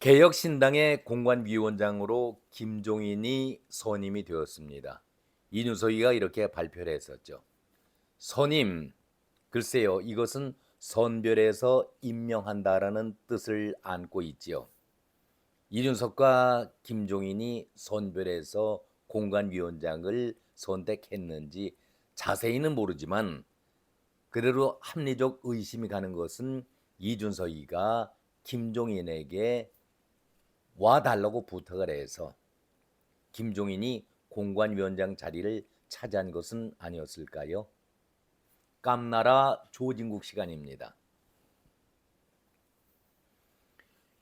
개혁신당의 공관위원장으로 김종인이 선임이 되었습니다. 이준석이가 이렇게 발표를 했었죠. 선임, 글쎄요, 이것은 선별해서 임명한다라는 뜻을 안고 있지요. 이준석과 김종인이 선별해서 공관위원장을 선택했는지 자세히는 모르지만 그대로 합리적 의심이 가는 것은 이준석이가 김종인에게 와달라고 부탁을 해서 김종인이 공관위원장 자리를 차지한 것은 아니었을까요? 깜나라 조진국 시간입니다.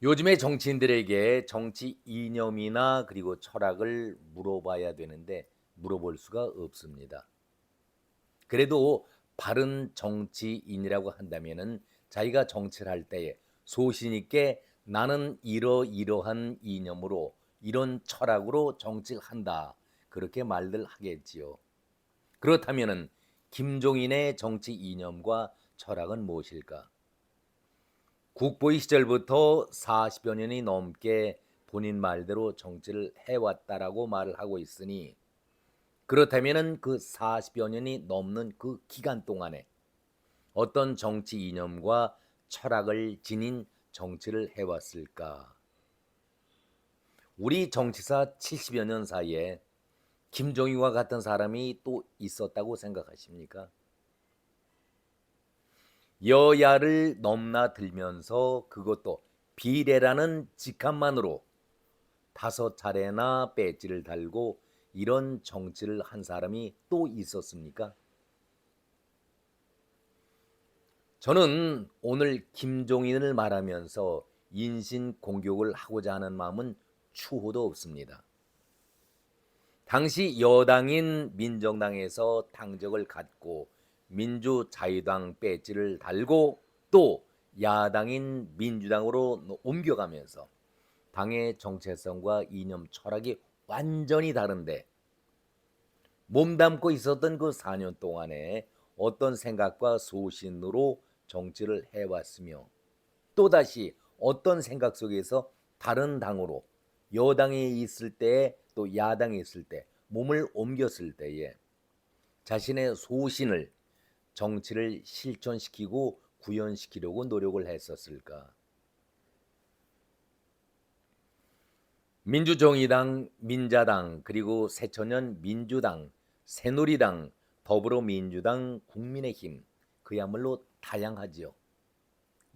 요즘에 정치인들에게 정치 이념이나 그리고 철학을 물어봐야 되는데 물어볼 수가 없습니다. 그래도 바른 정치인이라고 한다면은 자기가 정치를 할 때에 소신 있게 나는 이러이러한 이념으로 이런 철학으로 정치를 한다. 그렇게 말들 하겠지요. 그렇다면은 김종인의 정치 이념과 철학은 무엇일까? 국보위 시절부터 40여 년이 넘게 본인 말대로 정치를 해왔다라고 말을 하고 있으니 그렇다면은 그 40여 년이 넘는 그 기간 동안에 어떤 정치 이념과 철학을 지닌 정치를 해왔을까? 우리 정치사 70여 년 사이에 김종인과 같은 사람이 또 있었다고 생각하십니까? 여야를 넘나들면서 그것도 비례라는 직함만으로 5차례나 배지를 달고 이런 정치를 한 사람이 또 있었습니까? 저는 오늘 김종인을 말하면서 인신 공격을 하고자 하는 마음은 추호도 없습니다. 당시 여당인 민정당에서 당적을 갖고 민주자유당 배지를 달고 또 야당인 민주당으로 옮겨가면서 당의 정체성과 이념 철학이 완전히 다른데 몸담고 있었던 그 4년 동안에 어떤 생각과 소신으로 정치를 해왔으며 또다시 어떤 생각 속에서 다른 당으로 여당에 있을 때 또 야당에 있을 때 몸을 옮겼을 때에 자신의 소신을 정치를 실천시키고 구현시키려고 노력을 했었을까? 민주정의당, 민자당, 그리고 새천년 민주당, 새누리당, 더불어민주당, 국민의힘 그야말로 다양하지요.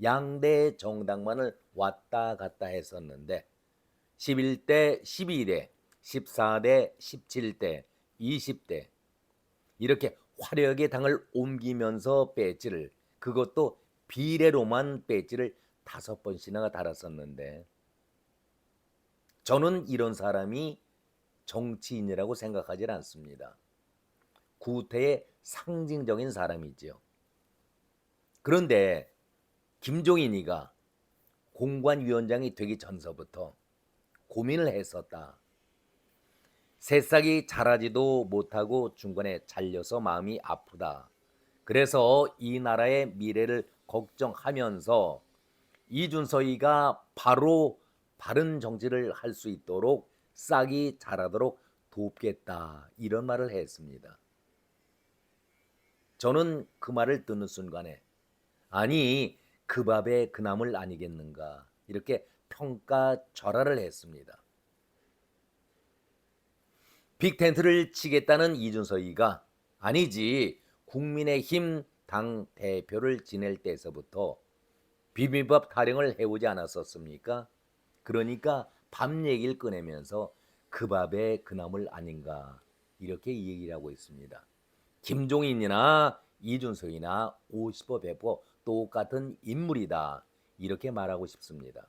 양대 정당만을 왔다 갔다 했었는데 11대, 12대, 14대, 17대, 20대 이렇게 화려하게 당을 옮기면서 배지를 그것도 비례로만 배지를 5번씩이나 달았었는데 저는 이런 사람이 정치인이라고 생각하지 않습니다. 구태의 상징적인 사람이지요. 그런데 김종인이가 공관위원장이 되기 전서부터 고민을 했었다. 새싹이 자라지도 못하고 중간에 잘려서 마음이 아프다. 그래서 이 나라의 미래를 걱정하면서 이준석이가 바로 바른 정치를 할 수 있도록 싹이 자라도록 돕겠다. 이런 말을 했습니다. 저는 그 말을 듣는 순간에 아니 그 밥에 그 나물 아니겠는가 이렇게 평가절하를 했습니다. 빅텐트를 치겠다는 이준석이가 아니지 국민의힘 당 대표를 지낼 때서부터 비빔밥 타령을 해오지 않았었습니까? 그러니까 밥 얘기를 꺼내면서 그 밥에 그 나물 아닌가 이렇게 얘기를 하고 있습니다. 김종인이나 이준석이나 50호 100호 똑같은 인물이다 이렇게 말하고 싶습니다.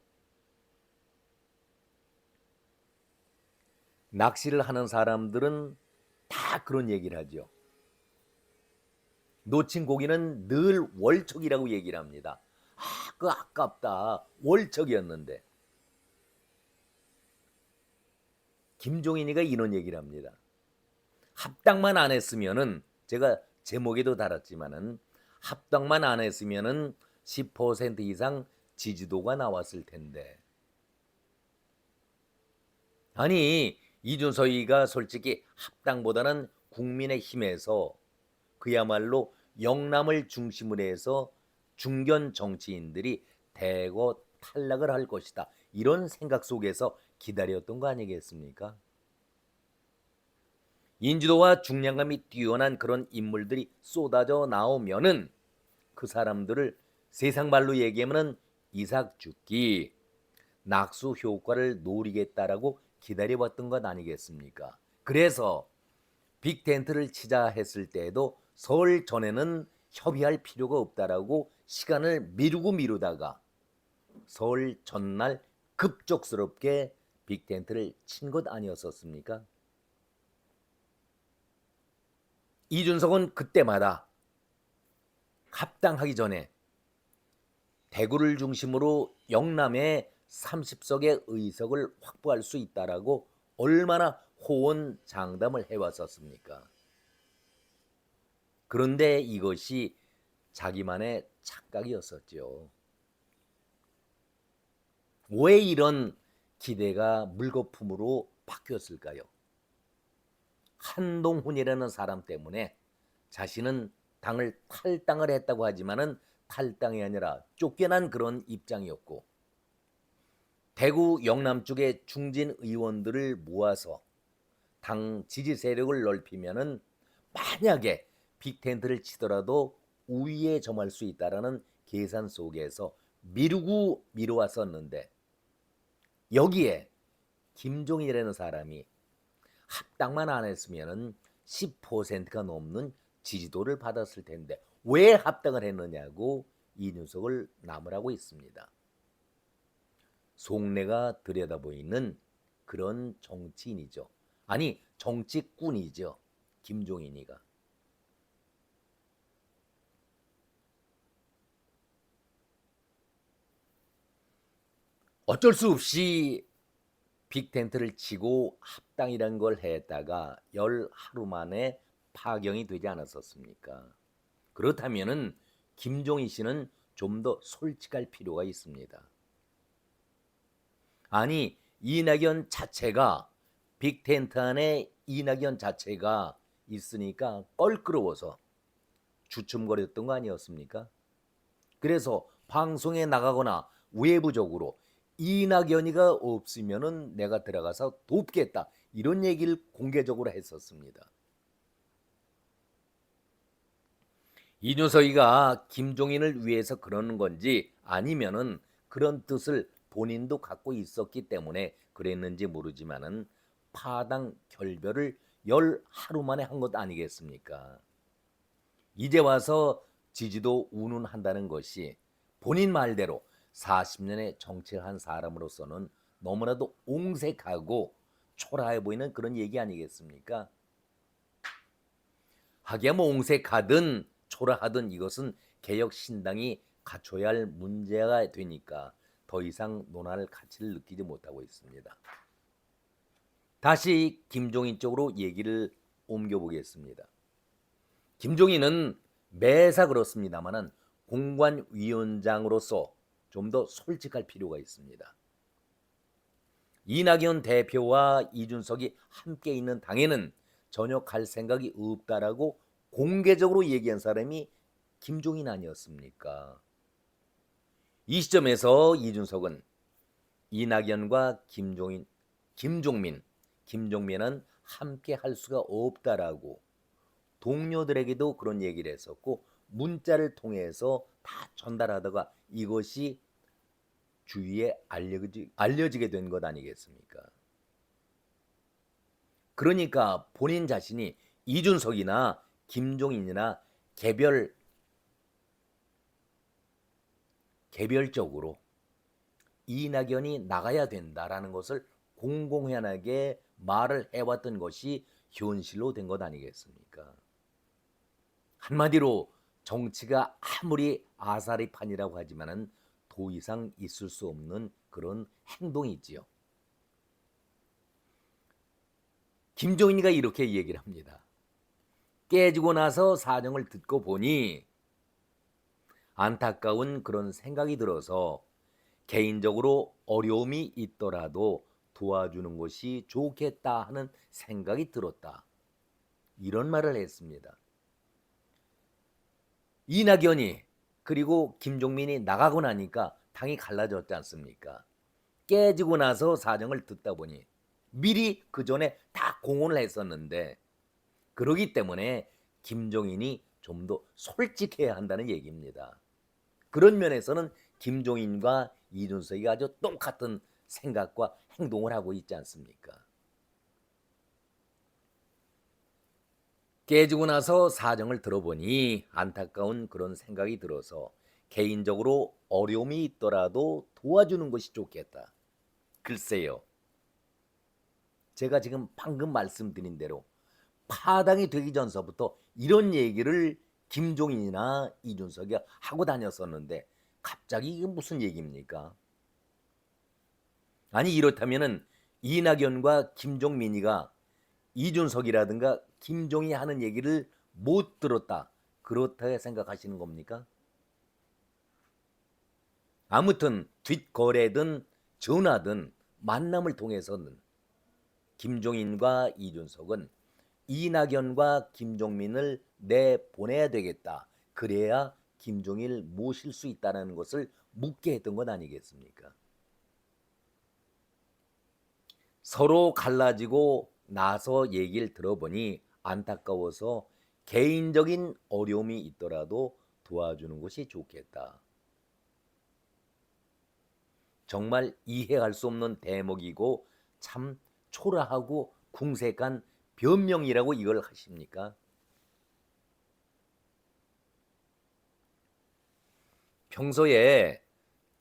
낚시를 하는 사람들은 다 그런 얘기를 하죠. 놓친 고기는 늘 월척이라고 얘기를 합니다. 그 아깝다. 월척이었는데. 김종인이가 이런 얘기를 합니다. 합당만 안 했으면은 제가 제목에도 달았지만은 합당만 안 했으면은 10% 이상 지지도가 나왔을 텐데 아니, 이준석이가 솔직히 합당보다는 국민의힘에서 그야말로 영남을 중심으로 해서 중견 정치인들이 대거 탈락을 할 것이다. 이런 생각 속에서 기다렸던 거 아니겠습니까? 인지도와 중량감이 뛰어난 그런 인물들이 쏟아져 나오면은 그 사람들을 세상 말로 얘기하면은 이삭 죽기, 낙수 효과를 노리겠다라고 기다려봤던 것 아니겠습니까? 그래서 빅텐트를 치자 했을 때에도 설 전에는 협의할 필요가 없다라고 시간을 미루다가 설 전날 급작스럽게 빅텐트를 친 것 아니었었습니까? 이준석은 그때마다 합당하기 전에 대구를 중심으로 영남에 30석의 의석을 확보할 수 있다라고 얼마나 호언장담을 해왔었습니까? 그런데 이것이 자기만의 착각이었었죠. 왜 이런 기대가 물거품으로 바뀌었을까요? 한동훈이라는 사람 때문에 자신은 당을 탈당을 했다고 하지만은 탈당이 아니라 쫓겨난 그런 입장이었고, 대구 영남 쪽의 중진 의원들을 모아서 당 지지 세력을 넓히면은 만약에 빅텐트를 치더라도 우위에 점할 수 있다라는 계산 속에서 미루왔었는데, 여기에 김종인이라는 사람이 합당만 안 했으면은 10%가 넘는 지지도를 받았을 텐데 왜 합당을 했느냐고 이준석을 나무라고 있습니다. 속내가 들여다보이는 그런 정치인이죠. 아니, 정치꾼이죠. 김종인이가. 어쩔 수 없이 빅텐트를 치고 합당이란 걸 했다가 열 하루 만에 파경이 되지 않았었습니까? 그렇다면은 김종인 씨는 좀 더 솔직할 필요가 있습니다. 아니, 이낙연 자체가 빅텐트 안에 이낙연 자체가 있으니까 껄끄러워서 주춤거렸던 거 아니었습니까? 그래서 방송에 나가거나 외부적으로 이낙연이가 없으면은 내가 들어가서 돕겠다 이런 얘기를 공개적으로 했었습니다. 이준석이가 김종인을 위해서 그러는 건지 아니면은 그런 뜻을 본인도 갖고 있었기 때문에 그랬는지 모르지만은 파당 결별을 열 하루 만에 한 것 아니겠습니까? 이제 와서 지지도 운운한다는 것이 본인 말대로 40년의 정치를 한 사람으로서는 너무나도 옹색하고 초라해 보이는 그런 얘기 아니겠습니까? 하기야 뭐 옹색하든 초라하든 이것은 개혁신당이 갖춰야 할 문제가 되니까 더 이상 논할 가치를 느끼지 못하고 있습니다. 다시 김종인 쪽으로 얘기를 옮겨보겠습니다. 김종인은 매사 그렇습니다만은 공관위원장으로서 좀 더 솔직할 필요가 있습니다. 이낙연 대표와 이준석이 함께 있는 당에는 전혀 갈 생각이 없다라고 공개적으로 얘기한 사람이 김종인 아니었습니까? 이 시점에서 이준석은 이낙연과 김종민은 함께 할 수가 없다라고 동료들에게도 그런 얘기를 했었고 문자를 통해서 다 전달하다가 이것이 주위에 알려지게 된 것 아니겠습니까? 그러니까 본인 자신이 이준석이나 김종인이나 개별적으로 이낙연이 나가야 된다라는 것을 공공연하게 말을 해왔던 것이 현실로 된 것 아니겠습니까? 한마디로 정치가 아무리 아사리판이라고 하지만은 더 이상 있을 수 없는 그런 행동이지요. 김종인이가 이렇게 얘기를 합니다. 깨지고 나서 사정을 듣고 보니 안타까운 그런 생각이 들어서 개인적으로 어려움이 있더라도 도와주는 것이 좋겠다 하는 생각이 들었다. 이런 말을 했습니다. 이낙연이 그리고 김종민이 나가고 나니까 당이 갈라졌지 않습니까? 깨지고 나서 사정을 듣다 보니 미리 그 전에 다 공언을 했었는데, 그러기 때문에 김종인이 좀 더 솔직해야 한다는 얘기입니다. 그런 면에서는 김종인과 이준석이 아주 똑같은 생각과 행동을 하고 있지 않습니까? 깨지고 나서 사정을 들어보니 안타까운 그런 생각이 들어서 개인적으로 어려움이 있더라도 도와주는 것이 좋겠다. 글쎄요. 제가 지금 방금 말씀드린 대로 파당이 되기 전서부터 이런 얘기를 김종인이나 이준석이 하고 다녔었는데 갑자기 이게 무슨 얘기입니까? 아니 이렇다면은 이낙연과 김종민이가 이준석이라든가 김종이 하는 얘기를 못 들었다, 그렇다 생각하시는 겁니까? 아무튼 뒷거래든 전화든 만남을 통해서는 김종인과 이준석은 이낙연과 김종민을 내보내야 되겠다, 그래야 김종인을 모실 수 있다는 것을 묻게 했던 것 아니겠습니까? 서로 갈라지고 나서 얘기를 들어보니 안타까워서 개인적인 어려움이 있더라도 도와주는 것이 좋겠다. 정말 이해할 수 없는 대목이고 참 초라하고 궁색한 변명이라고 이걸 하십니까? 평소에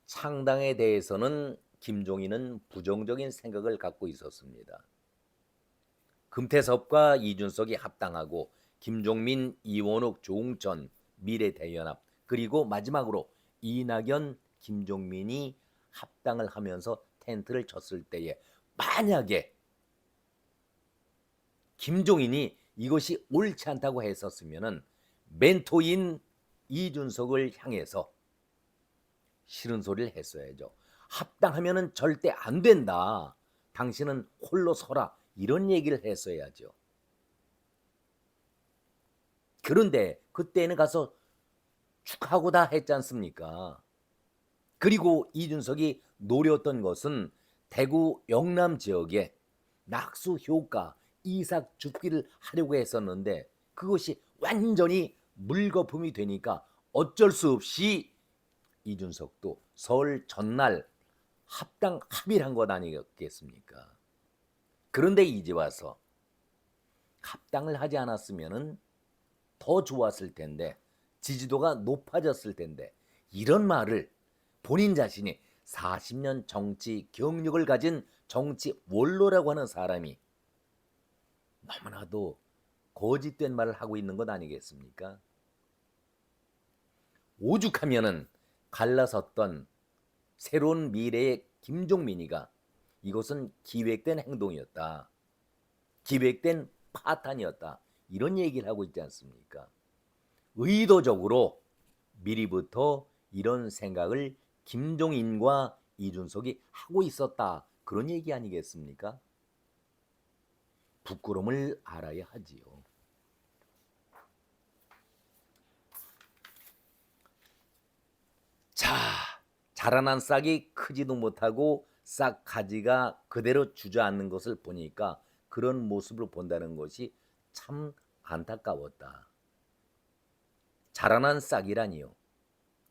창당에 대해서는 김종인은 부정적인 생각을 갖고 있었습니다. 금태섭과 이준석이 합당하고 김종민, 이원욱, 조웅천, 미래대연합, 그리고 마지막으로 이낙연, 김종민이 합당을 하면서 텐트를 쳤을 때에 만약에 김종인이 이것이 옳지 않다고 했었으면은 멘토인 이준석을 향해서 싫은 소리를 했어야죠. 합당하면은 절대 안 된다, 당신은 홀로 서라, 이런 얘기를 했어야죠. 그런데 그때는 가서 축하하고 다 했지 않습니까? 그리고 이준석이 노렸던 것은 대구 영남 지역에 낙수 효과 이삭 죽기를 하려고 했었는데 그것이 완전히 물거품이 되니까 어쩔 수 없이 이준석도 설 전날 합당 합의를 한 것 아니겠습니까? 그런데 이제 와서 합당을 하지 않았으면은 더 좋았을 텐데, 지지도가 높아졌을 텐데, 이런 말을 본인 자신이 40년 정치 경력을 가진 정치 원로라고 하는 사람이 너무나도 거짓된 말을 하고 있는 것 아니겠습니까? 오죽하면은 갈라섰던 새로운 미래의 김종민이가 이것은 기획된 행동이었다, 기획된 파탄이었다, 이런 얘기를 하고 있지 않습니까? 의도적으로 미리부터 이런 생각을 김종인과 이준석이 하고 있었다, 그런 얘기 아니겠습니까? 부끄러움을 알아야 하지요. 자, 자라난 싹이 크지도 못하고 싹 가지가 그대로 주저앉는 것을 보니까 그런 모습을 본다는 것이 참 안타까웠다. 자라난 싹이라니요.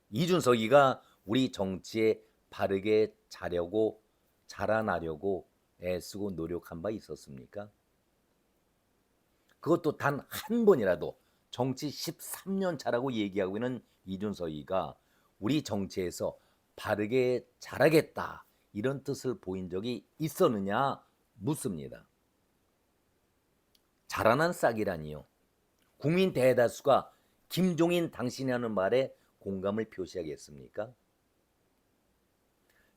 이준석이가 우리 정치에 바르게 자려고 자라나려고 애쓰고 노력한 바 있었습니까? 그것도 단 한 번이라도 정치 13년 차라고 얘기하고 있는 이준석이가 우리 정치에서 바르게 자라겠다, 이런 뜻을 보인 적이 있었느냐 묻습니다. 자라난 싹이라니요. 국민 대다수가 김종인 당신이 하는 말에 공감을 표시하겠습니까?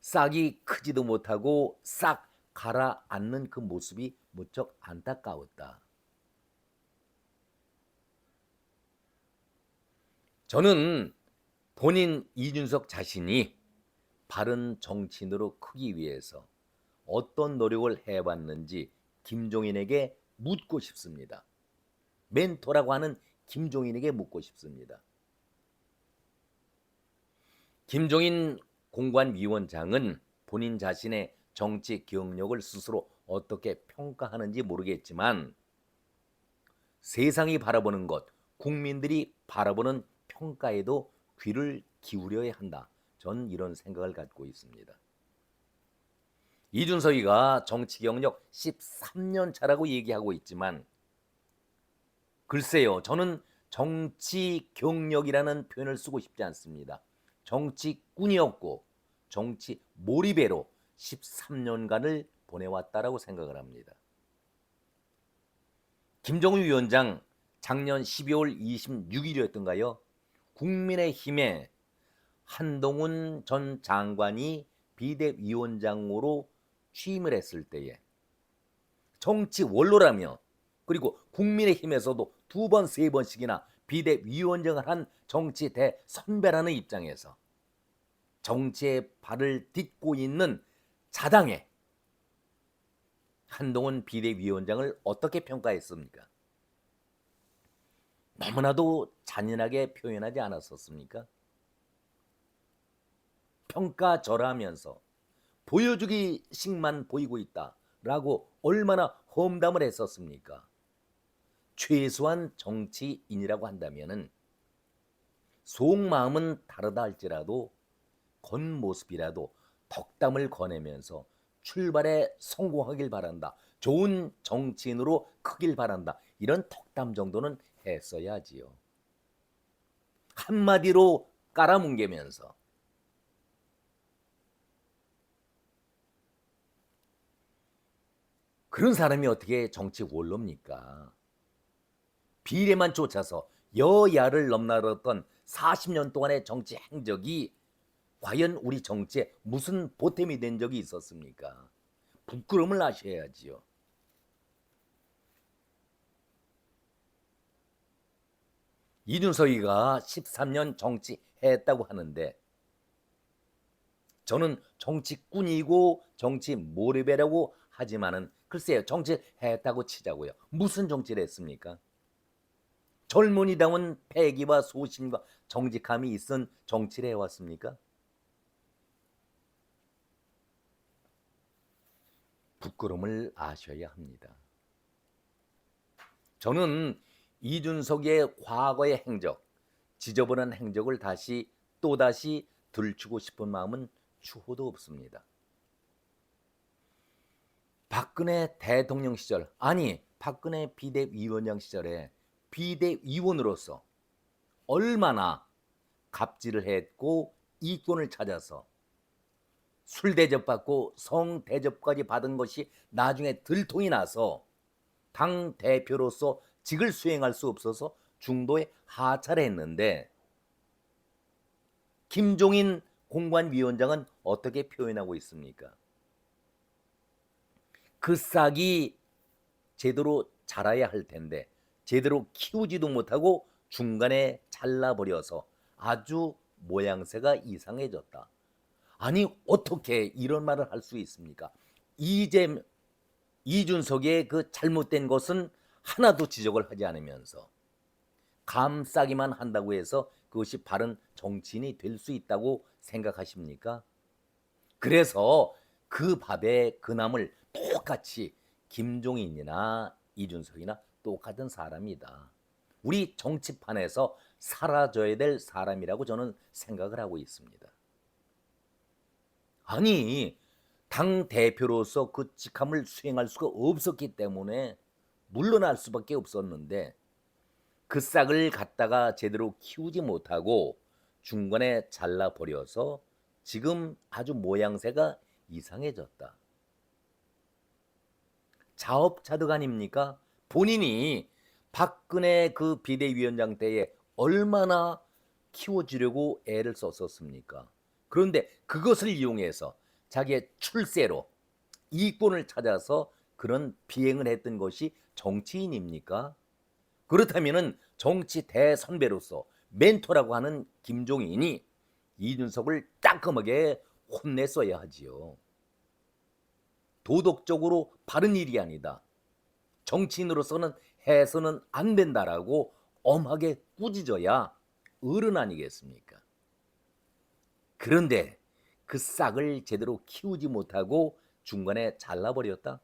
싹이 크지도 못하고 싹 가라앉는 그 모습이 무척 안타까웠다. 저는 본인 이준석 자신이 바른 정치인으로 크기 위해서 어떤 노력을 해봤는지 김종인에게 묻고 싶습니다. 멘토라고 하는 김종인에게 묻고 싶습니다. 김종인 공관위원장은 본인 자신의 정치 경력을 스스로 어떻게 평가하는지 모르겠지만 세상이 바라보는 것, 국민들이 바라보는 평가에도 귀를 기울여야 한다. 전 이런 생각을 갖고 있습니다. 이준석이가 정치 경력 13년 차라고 얘기하고 있지만 글쎄요, 저는 정치 경력이라는 표현을 쓰고 싶지 않습니다. 정치꾼이었고 정치 몰입애로 13년간을 보내왔다라고 생각을 합니다. 김정은 위원장 작년 12월 26일이었던가요? 국민의힘에 한동훈 전 장관이 비대위원장으로 취임을 했을 때에 정치 원로라며 그리고 국민의힘에서도 2번, 3번씩이나 비대위원장을 한 정치 대선배라는 입장에서 정치의 발을 딛고 있는 자당의 한동훈 비대위원장을 어떻게 평가했습니까? 너무나도 잔인하게 표현하지 않았었습니까? 평가절하하면서 보여주기식만 보이고 있다라고 얼마나 험담을 했었습니까? 최소한 정치인이라고 한다면은 속마음은 다르다 할지라도 겉모습이라도 덕담을 거내면서 출발에 성공하길 바란다. 좋은 정치인으로 크길 바란다. 이런 덕담 정도는 했어야지요. 한마디로 깔아뭉개면서 그런 사람이 어떻게 정치 원로입니까? 비례만 쫓아서 여야를 넘나들었던 40년 동안의 정치 행적이 과연 우리 정치에 무슨 보탬이 된 적이 있었습니까? 부끄러움을 아셔야지요. 이준석이가 13년 정치했다고 하는데 저는 정치꾼이고 정치 몰입이라고 하지만은 글쎄요, 정치했다고 치자고요. 무슨 정치를 했습니까? 젊은이다운 패기와 소신과 정직함이 있은 정치를 해왔습니까? 부끄러움을 아셔야 합니다. 저는 이준석의 과거의 행적, 지저분한 행적을 또다시 들추고 싶은 마음은 추호도 없습니다. 박근혜 대통령 시절, 아니 박근혜 비대위원장 시절에 비대위원으로서 얼마나 갑질을 했고 이권을 찾아서 술 대접받고 성 대접까지 받은 것이 나중에 들통이 나서 당 대표로서 직을 수행할 수 없어서 중도에 하차를 했는데 김종인 공관위원장은 어떻게 표현하고 있습니까? 그 싹이 제대로 자라야 할 텐데 제대로 키우지도 못하고 중간에 잘라버려서 아주 모양새가 이상해졌다. 아니 어떻게 이런 말을 할 수 있습니까? 이준석의 그 잘못된 것은 하나도 지적을 하지 않으면서 감싸기만 한다고 해서 그것이 바른 정치인이 될 수 있다고 생각하십니까? 그래서 그 밥에 그 남을 똑같이 김종인이나 이준석이나 똑같은 사람이다. 우리 정치판에서 사라져야 될 사람이라고 저는 생각을 하고 있습니다. 아니 당 대표로서 그 직함을 수행할 수가 없었기 때문에 물러날 수밖에 없었는데 그 싹을 갖다가 제대로 키우지 못하고 중간에 잘라버려서 지금 아주 모양새가 이상해졌다. 자업자득 아닙니까? 본인이 박근혜 그 비대위원장 때에 얼마나 키워주려고 애를 썼었습니까? 그런데 그것을 이용해서 자기의 출세로 이권을 찾아서 그런 비행을 했던 것이 정치인입니까? 그렇다면 정치 대선배로서 멘토라고 하는 김종인이 이준석을 따끔하게 혼냈어야 하지요. 도덕적으로 바른 일이 아니다. 정치인으로서는 해서는 안 된다라고 엄하게 꾸짖어야 어른 아니겠습니까? 그런데 그 싹을 제대로 키우지 못하고 중간에 잘라버렸다?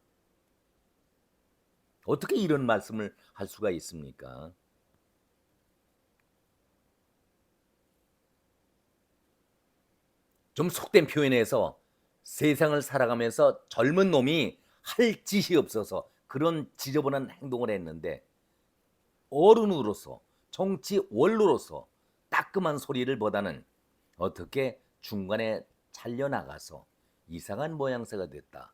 어떻게 이런 말씀을 할 수가 있습니까? 좀 속된 표현에서 세상을 살아가면서 젊은 놈이 할 짓이 없어서 그런 지저분한 행동을 했는데 어른으로서 정치 원로로서 따끔한 소리를 보다는 어떻게 중간에 잘려나가서 이상한 모양새가 됐다.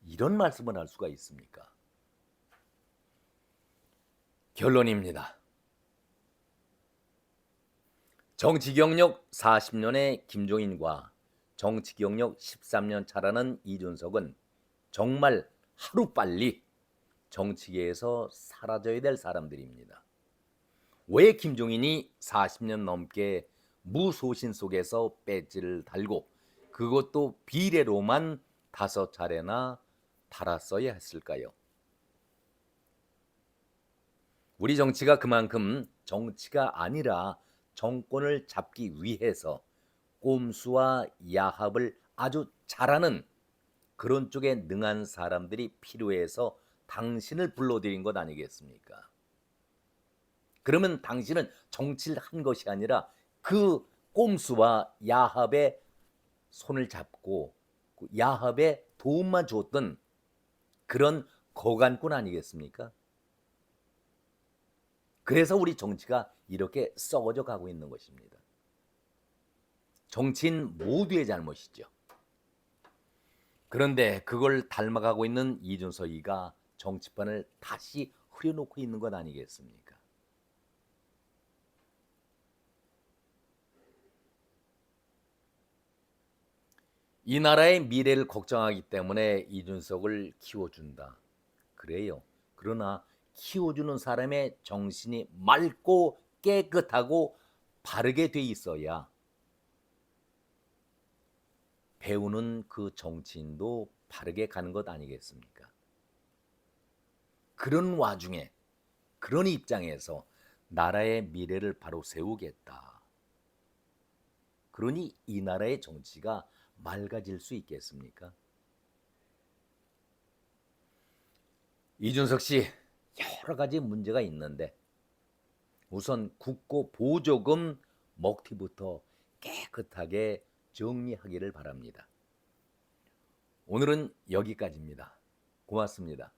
이런 말씀을 할 수가 있습니까? 결론입니다. 정치 경력 40년의 김종인과 정치 경력 13년 차라는 이준석은 정말 하루빨리 정치계에서 사라져야 될 사람들입니다. 왜 김종인이 40년 넘게 무소신 속에서 배지를 달고 그것도 비례로만 5차례나 달았어야 했을까요? 우리 정치가 그만큼 정치가 아니라 정권을 잡기 위해서 꼼수와 야합을 아주 잘하는 그런 쪽에 능한 사람들이 필요해서 당신을 불러들인 것 아니겠습니까? 그러면 당신은 정치를 한 것이 아니라 그 꼼수와 야합에 손을 잡고 그 야합에 도움만 줬던 그런 거간꾼 아니겠습니까? 그래서 우리 정치가 이렇게 썩어져 가고 있는 것입니다. 정치인 모두의 잘못이죠. 그런데 그걸 닮아가고 있는 이준석이가 정치판을 다시 흐려놓고 있는 것 아니겠습니까? 이 나라의 미래를 걱정하기 때문에 이준석을 키워준다. 그래요. 그러나 키워주는 사람의 정신이 맑고 깨끗하고 바르게 돼 있어야 배우는 그 정치인도 바르게 가는 것 아니겠습니까? 그런 와중에 그런 입장에서 나라의 미래를 바로 세우겠다. 그러니 이 나라의 정치가 맑아질 수 있겠습니까? 이준석 씨 여러 가지 문제가 있는데 우선 국고 보조금 먹튀부터 깨끗하게 정리하기를 바랍니다. 오늘은 여기까지입니다. 고맙습니다.